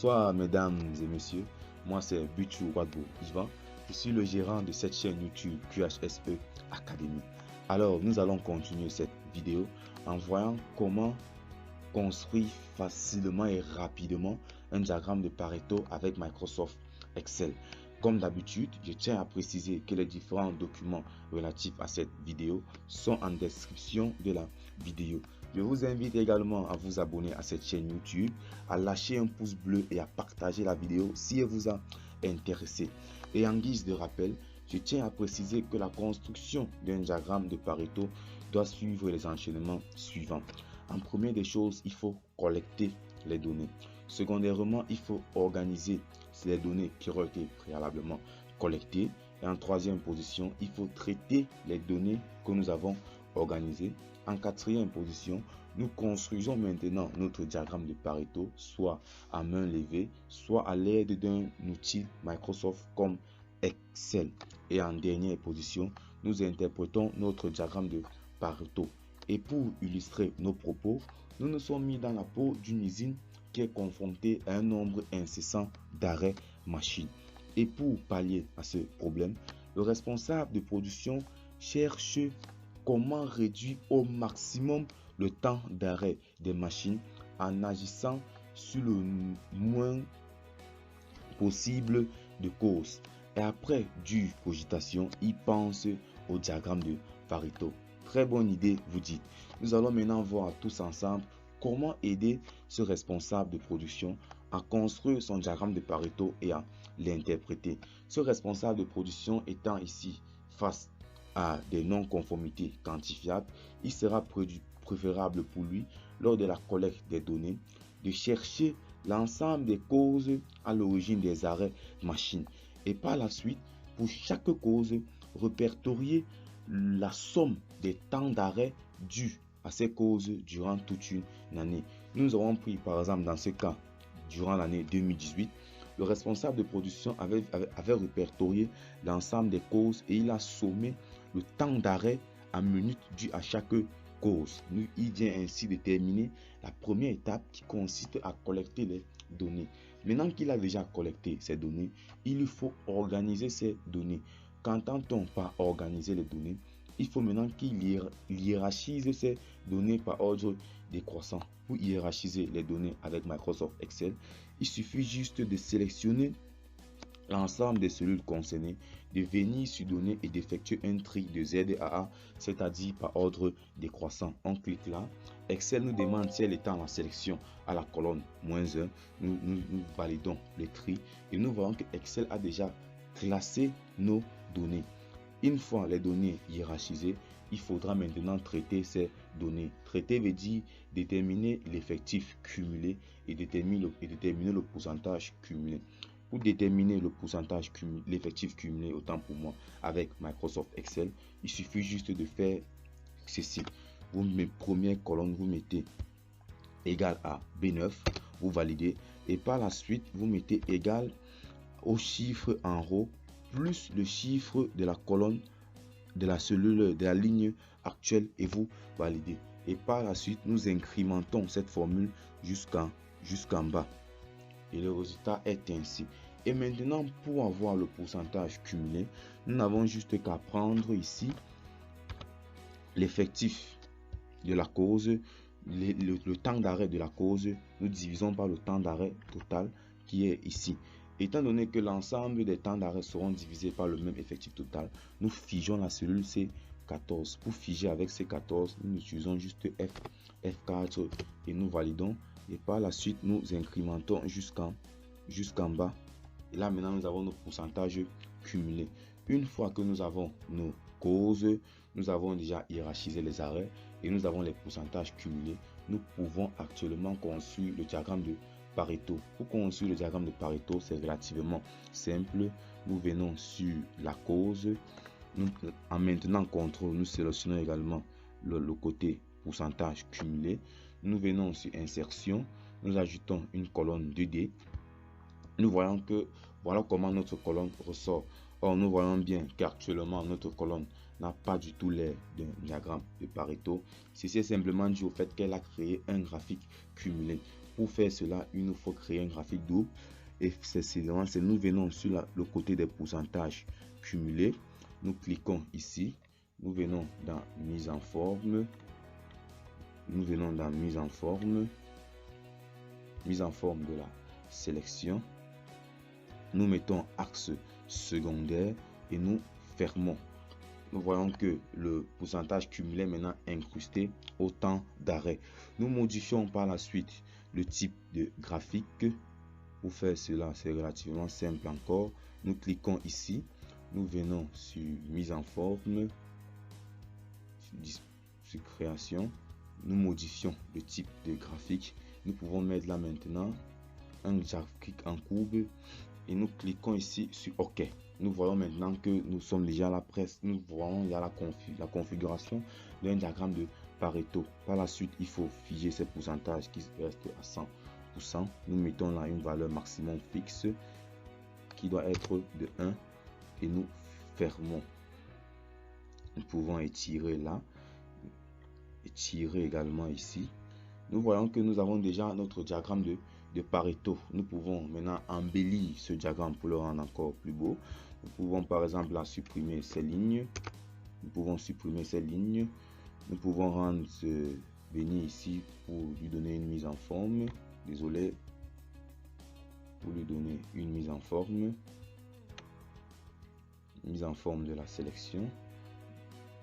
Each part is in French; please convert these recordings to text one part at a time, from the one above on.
Bonsoir mesdames et messieurs, moi c'est Buchu Wadbo Ivan, je suis le gérant de cette chaîne YouTube QHSE Academy. Alors nous allons continuer cette vidéo en voyant comment construire facilement et rapidement un diagramme de Pareto avec Microsoft Excel. Comme d'habitude, je tiens à préciser que les différents documents relatifs à cette vidéo sont en description de la vidéo. Je vous invite également à vous abonner à cette chaîne YouTube, à lâcher un pouce bleu et à partager la vidéo si elle vous a intéressé. Et en guise de rappel, je tiens à préciser que la construction d'un diagramme de Pareto doit suivre les enchaînements suivants. En premier des choses, il faut collecter les données. Secondairement, il faut organiser les données qui auraient été préalablement collectées. Et en troisième position, il faut traiter les données que nous avons organisées. En quatrième position, nous construisons maintenant notre diagramme de Pareto, soit à main levée, soit à l'aide d'un outil Microsoft comme Excel. Et en dernière position, nous interprétons notre diagramme de Pareto. Et pour illustrer nos propos, nous nous sommes mis dans la peau d'une usine qui est confrontée à un nombre incessant d'arrêts machines. Et pour pallier à ce problème, le responsable de production cherche comment réduire au maximum le temps d'arrêt des machines en agissant sur le moins possible de causes. Et après dure cogitation, il pense au diagramme de Pareto. Très bonne idée, vous dites. Nous allons maintenant voir tous ensemble comment aider ce responsable de production à construire son diagramme de Pareto et à l'interpréter. Ce responsable de production étant ici face à des non-conformités quantifiables, il sera préférable pour lui, lors de la collecte des données, de chercher l'ensemble des causes à l'origine des arrêts machines et par la suite, pour chaque cause, répertorier la somme des temps d'arrêt dus à ces causes durant toute une année. Nous avons pris par exemple dans ce cas, durant l'année 2018, le responsable de production avait répertorié l'ensemble des causes et il a sommé le temps d'arrêt en minutes dû à chaque cause. Il vient ainsi déterminer la première étape qui consiste à collecter les données. Maintenant qu'il a déjà collecté ces données, il lui faut organiser ces données. Qu'entend-on par organiser les données? Il faut maintenant qu'il hiérarchise ces données par ordre décroissant. Pour hiérarchiser les données avec Microsoft Excel, il suffit juste de sélectionner l'ensemble des cellules concernées, de venir sur données et d'effectuer un tri de Z à A, c'est-à-dire par ordre décroissant. On clique là. Excel nous demande si elle est en la sélection à la colonne -1. Nous validons le tri et nous voyons que Excel a déjà classé nos données. Une fois les données hiérarchisées, il faudra maintenant traiter ces données. Traiter veut dire déterminer l'effectif cumulé et déterminer le pourcentage cumulé. Pour déterminer le pourcentage cumulé, l'effectif cumulé, autant pour moi, avec Microsoft Excel, il suffit juste de faire ceci. Vous mettez première colonne, vous mettez égal à B9, vous validez et par la suite, vous mettez égal au chiffre en haut plus le chiffre de la colonne de la cellule de la ligne actuelle et vous validez. Et par la suite, nous incrémentons cette formule jusqu'en bas. Et le résultat est ainsi. Et maintenant, pour avoir le pourcentage cumulé, nous n'avons juste qu'à prendre ici l'effectif de la cause, le temps d'arrêt de la cause, nous divisons par le temps d'arrêt total qui est ici. Étant donné que l'ensemble des temps d'arrêt seront divisés par le même effectif total, nous figeons la cellule C14. Pour figer avec C14, nous utilisons juste F4 et nous validons. Et par la suite, nous incrémentons jusqu'en bas. Et là, maintenant, nous avons nos pourcentages cumulés. Une fois que nous avons nos causes, nous avons déjà hiérarchisé les arrêts et nous avons les pourcentages cumulés. Nous pouvons actuellement construire le diagramme de Pareto. Pour construire le diagramme de Pareto, c'est relativement simple. Nous venons sur la cause. En maintenant contrôle, nous sélectionnons également le côté pourcentage cumulé. Nous venons sur insertion. Nous ajoutons une colonne 2D. Nous voyons que voilà comment notre colonne ressort. Or, nous voyons bien qu'actuellement, notre colonne n'a pas du tout l'air d'un diagramme de Pareto. Ceci est simplement dû au fait qu'elle a créé un graphique cumulé. Pour faire cela, il nous faut créer un graphique double. Et c'est nous venons sur le côté des pourcentages cumulés. Nous cliquons ici. Nous venons dans mise en forme. Nous venons dans mise en forme de la sélection. Nous mettons axe secondaire et nous fermons. Nous voyons que le pourcentage cumulé est maintenant incrusté au temps d'arrêt. Nous modifions par la suite le type de graphique. Pour faire cela, c'est relativement simple encore. Nous cliquons ici. Nous venons sur mise en forme, sur création. Nous modifions le type de graphique. Nous pouvons mettre là maintenant un graphique en courbe et nous cliquons ici sur OK. Nous voyons maintenant que nous sommes déjà à la presse. Nous voyons il y a la configuration d'un diagramme de Pareto. Par la suite, il faut figer ces pourcentages qui restent à 100%. Nous mettons là une valeur maximum fixe qui doit être de 1 et nous fermons. Nous pouvons étirer là, étirer également ici. Nous voyons que nous avons déjà notre diagramme de Pareto. Nous pouvons maintenant embellir ce diagramme pour le rendre encore plus beau. Nous pouvons par exemple là supprimer ces lignes. Nous pouvons supprimer ces lignes. Nous pouvons venir ici pour lui donner une mise en forme. Désolé. Pour lui donner une mise en forme. Mise en forme de la sélection.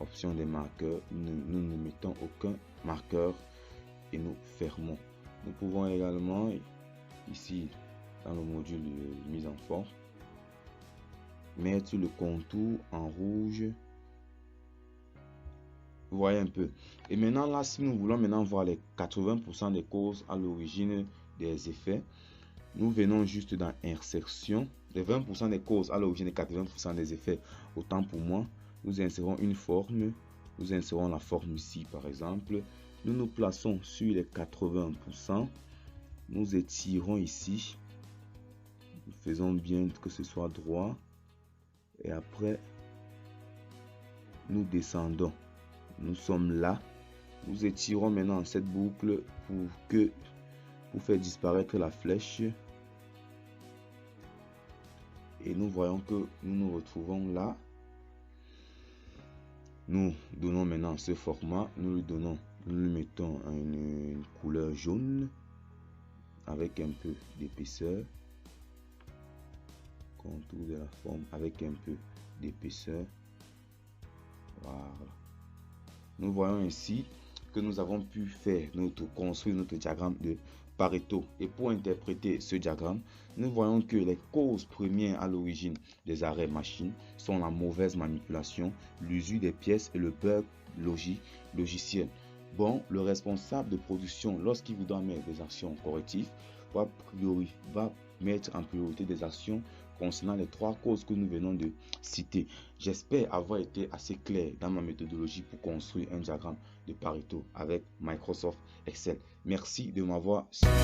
Option des marqueurs. Nous ne mettons aucun marqueur et nous fermons. Nous pouvons également ici dans le module de mise en forme mettre le contour en rouge. Vous voyez un peu. Et maintenant là, si nous voulons maintenant voir les 80% des causes à l'origine des effets, nous venons juste dans insertion. Les 20% des causes à l'origine des 80% des effets, autant pour moi, nous insérons une forme. Nous insérons la forme ici par exemple. Nous nous plaçons sur les 80%. Nous étirons ici. Nous faisons bien que ce soit droit. Et après, nous descendons. Nous sommes là. Nous étirons maintenant cette boucle pour faire disparaître la flèche. Et nous voyons que nous nous retrouvons là. Nous donnons maintenant ce format. Nous lui mettons une couleur jaune avec un peu d'épaisseur. Contour de la forme avec un peu d'épaisseur. Voilà. Nous voyons ici que nous avons pu construire notre diagramme de Pareto. Et pour interpréter ce diagramme, nous voyons que les causes premières à l'origine des arrêts machines sont la mauvaise manipulation, l'usure des pièces et le bug logiciel. Bon, le responsable de production, lorsqu'il vous doit mettre des actions correctives, va mettre en priorité des actions concernant les 3 causes que nous venons de citer. J'espère avoir été assez clair dans ma méthodologie pour construire un diagramme de Pareto avec Microsoft Excel. Merci de m'avoir suivi.